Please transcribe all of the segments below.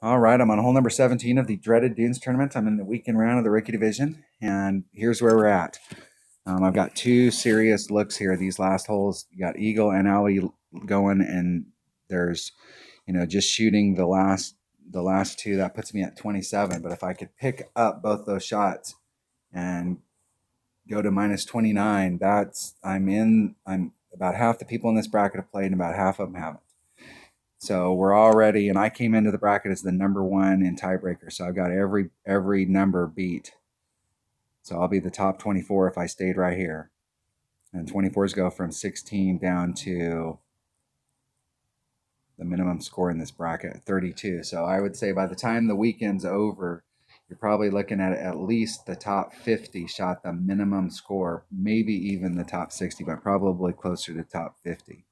All right, I'm on hole number 17 of the dreaded Dunes tournament. I'm in the weekend round of the rookie division, and here's where we're at. I've got two serious looks here. These last holes, you got Eagle and Alley going, and there's, just shooting the last two, that puts me at 27. But if I could pick up both those shots and go to minus 29, I'm about half the people in this bracket have played, and about half of them haven't. So we're already, and I came into the bracket as the number one in tiebreaker. So I've got every number beat. So I'll be the top 24 if I stayed right here. And 24s go from 16 down to the minimum score in this bracket, 32. So I would say by the time the weekend's over, you're probably looking at least the top 50 shot the minimum score, maybe even the top 60, but probably closer to top 50.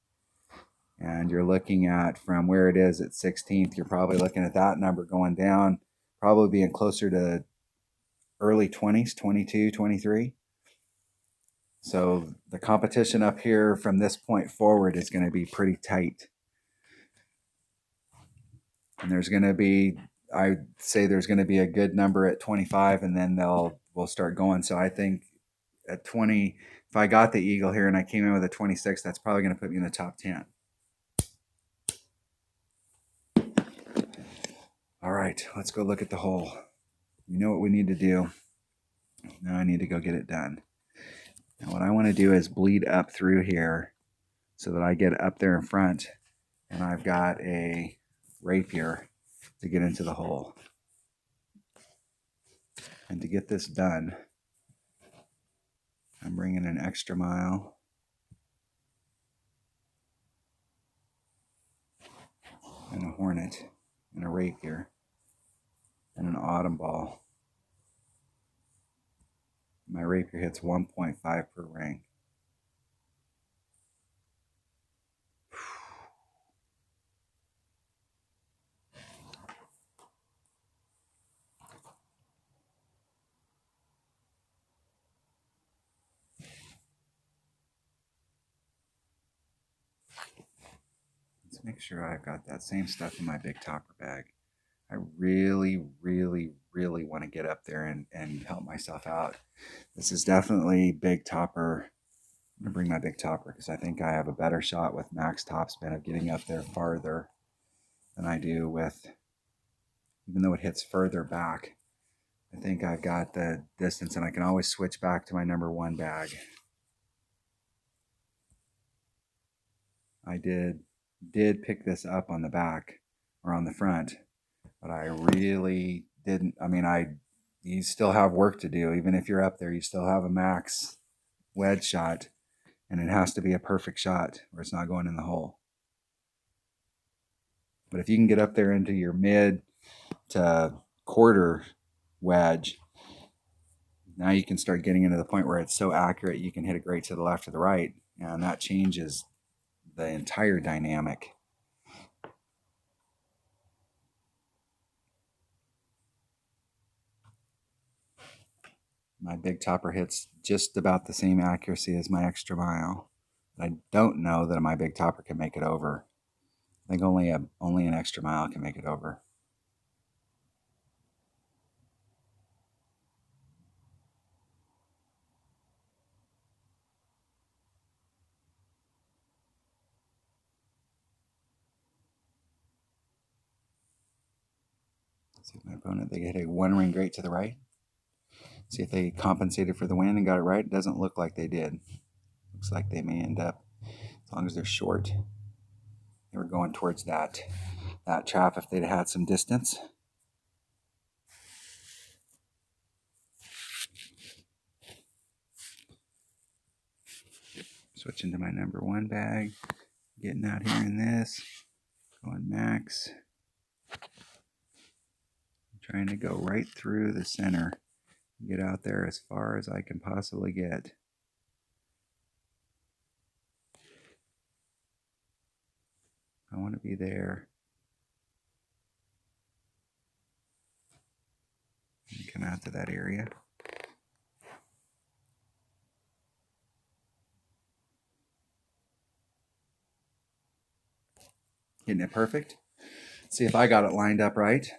And you're looking at, from where it is at 16th, you're probably looking at that number going down, probably being closer to early 20s, 22, 23. So the competition up here from this point forward is going to be pretty tight. And there's going to be, I'd say there's going to be a good number at 25, and then we'll start going. So I think at 20, if I got the Eagle here and I came in with a 26, that's probably going to put me in the top 10. All right, let's go look at the hole. You know what we need to do. Now I need to go get it done. Now what I want to do is bleed up through here so that I get up there in front and I've got a rapier to get into the hole. And to get this done, I'm bringing an extra mile. And a hornet and a rapier and an autumn ball. My rapier hits 1.5 per ring. Let's make sure I've got that same stuff in my big topper bag. I really, really, really want to get up there and help myself out. This is definitely big topper. I'm going to bring my big topper because I think I have a better shot with max topspin of getting up there farther than I do with, even though it hits further back, I think I've got the distance, and I can always switch back to my number one bag. I did pick this up on the back or on the front, but I really didn't. I mean, you still have work to do. Even if you're up there, you still have a max wedge shot, and it has to be a perfect shot or it's not going in the hole. But if you can get up there into your mid to quarter wedge, now you can start getting into the point where it's so accurate you can hit it great to the left or the right, and that changes the entire dynamic. My big topper hits just about the same accuracy as my extra mile. I don't know that my big topper can make it over. I think only an extra mile can make it over. See if my opponent, they hit a one ring great to the right. See if they compensated for the win and got it right. It doesn't look like they did. Looks like they may end up, as long as they're short, they were going towards that trap if they'd had some distance. Switching to my number one bag, getting out here in this, going max. I'm trying to go right through the center, get out there as far as I can possibly get. I want to be there. And come out to that area. Getting it perfect. See if I got it lined up right.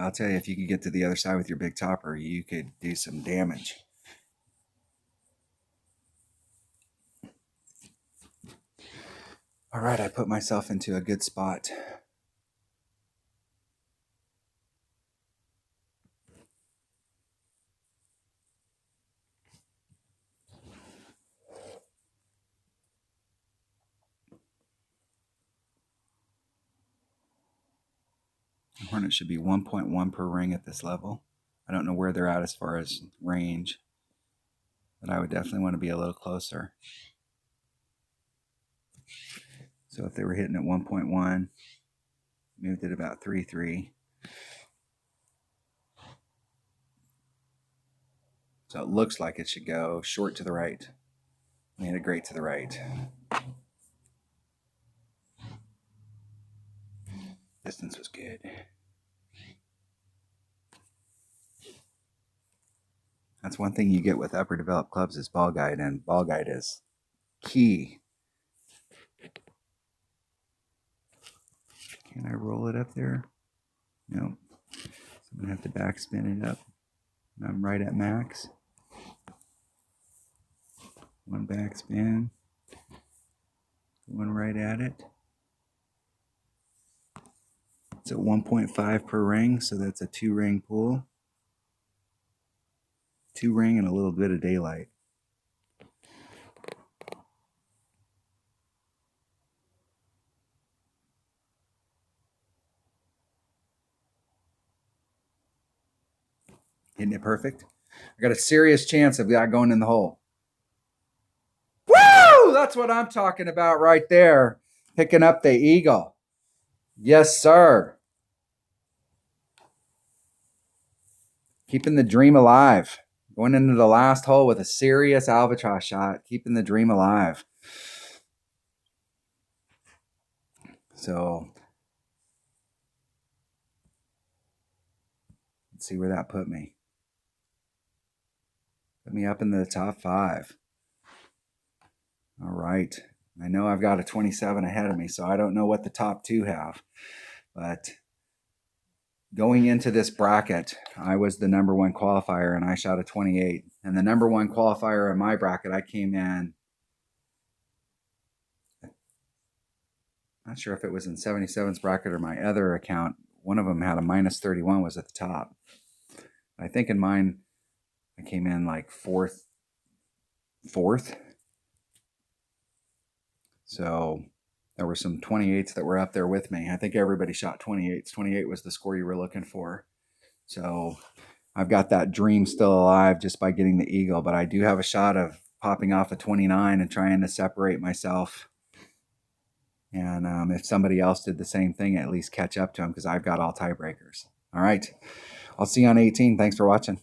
I'll tell you, if you could get to the other side with your big topper, you could do some damage. All right, I put myself into a good spot. Hornet should be 1.1 per ring at this level. I don't know where they're at as far as range, but I would definitely want to be a little closer. So if they were hitting at 1.1, moved it about 3.3. So it looks like it should go short to the right. Made it great to the right. Distance was good. That's one thing you get with upper developed clubs is ball guide, and ball guide is key. Can I roll it up there? No. So I'm going to have to backspin it up. I'm right at max. One backspin. One right at it. It's at 1.5 per ring, so that's a 2-ring pull. 2-ring and a little bit of daylight. Isn't it perfect? I got a serious chance of that going in the hole. Woo! That's what I'm talking about right there. Picking up the eagle. Yes, sir. Keeping the dream alive. Going into the last hole with a serious albatross shot. Keeping the dream alive. So let's see where that put me. Put me up in the top 5. All right. I know I've got a 27 ahead of me, so I don't know what the top 2 have. But going into this bracket, I was the number 1 qualifier, and I shot a 28. And the number 1 qualifier in my bracket, I came in, not sure if it was in 77's bracket or my other account. One of them had a minus 31, was at the top. I think in mine, I came in like fourth. So there were some 28s that were up there with me. I think everybody shot 28s. 28 was the score you were looking for. So I've got that dream still alive just by getting the eagle, but I do have a shot of popping off a 29 and trying to separate myself. And if somebody else did the same thing, at least catch up to them, because I've got all tiebreakers. All right. I'll see you on 18. Thanks for watching.